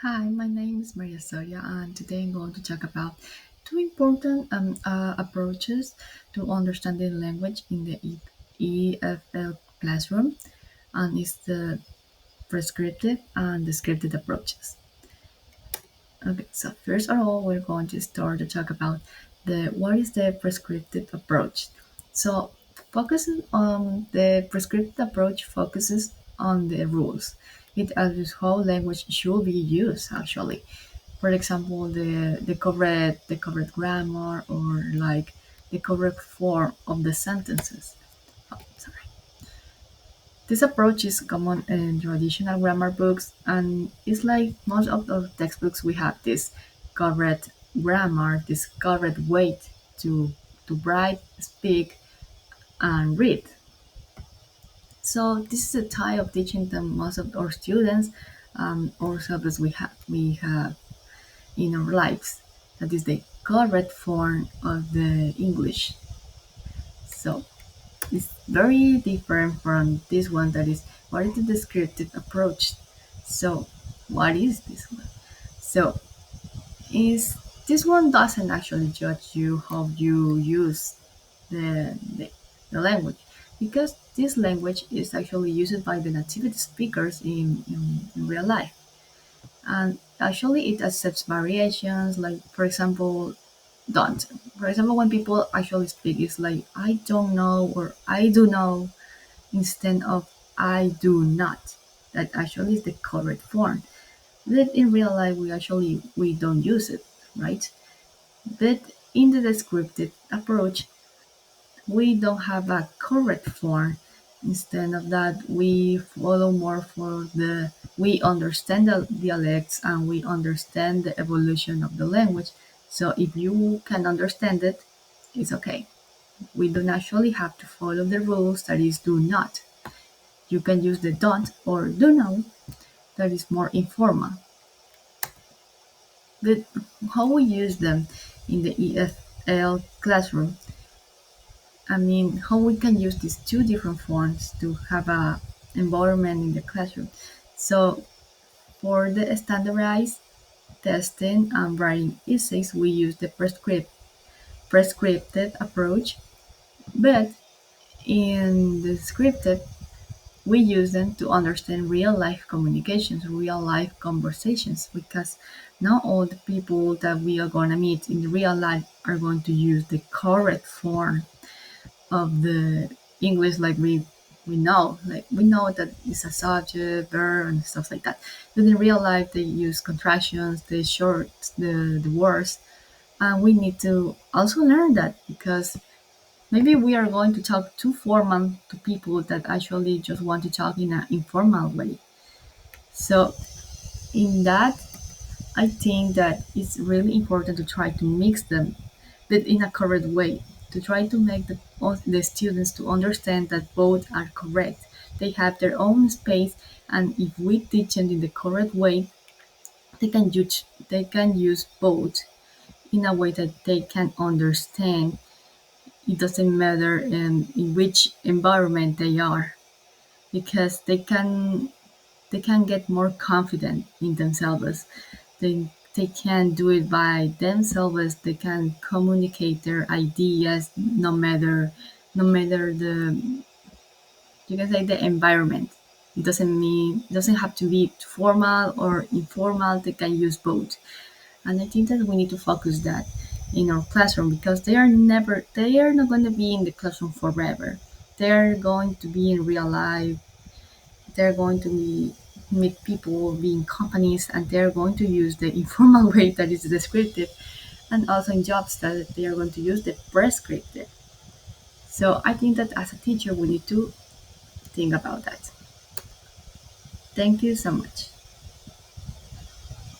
Hi, my name is Maria Soria, and today I'm going to talk about two important approaches to understanding language in the EFL classroom, and it's the prescriptive and descriptive approaches. Okay, so first of all, we're going to start to talk about the what is the prescriptive approach. So, focusing on the prescriptive approach focuses on the rules. It asks how language should be used actually. For example, the correct grammar or like the correct form of the sentences. Oh, sorry. This approach is common in traditional grammar books, and it's like most of the textbooks we have this correct grammar, this correct way to write, speak, and read. So this is a type of teaching that most of our students or subjects we have in our lives. That is the correct form of the English. So it's very different from this one that is what is the descriptive approach. So what is this one? So is this one doesn't actually judge you how you use the language because this language is actually used by the native speakers in real life. And actually it accepts variations like for example don't. For example, when people actually speak, it's like I don't know or I do know instead of I do not. That actually is the correct form. But in real life, we don't use it, right? But in the descriptive approach, we don't have a correct form. Instead of that, we follow more for we understand the dialects and we understand the evolution of the language. So if you can understand it, it's okay. We don't actually have to follow the rules that is do not. You can use the don't or do know that is more informal. But how we use them in the EFL classroom, I mean, how we can use these two different forms to have a environment in the classroom. So for the standardized testing and writing essays, we use the prescriptive approach, but in the scripted, we use them to understand real life communications, real life conversations, because not all the people that we are going to meet in real life are going to use the correct form of the English like we know. Like we know that it's a subject, verb, and stuff like that. But in real life, they use contractions, they short the words, and we need to also learn that because maybe we are going to talk too formal to people that actually just want to talk in an informal way. So in that, I think that it's really important to try to mix them, but in a correct way. To try to make the students to understand that both are correct. They have their own space, and if we teach them in the correct way, they can use both in a way that they can understand. It doesn't matter in which environment they are because they can get more confident in themselves. They can do it by themselves. They can communicate their ideas no matter the you can say the environment. It doesn't have to be formal or informal. They can use both. And I think that we need to focus that in our classroom because they are not going to be in the classroom forever. They're going to be in real life. They're going to meet people, be in companies, and they're going to use the informal way that is descriptive, and also in jobs that they are going to use the prescriptive. So I think that as a teacher, we need to think about that. Thank you so much.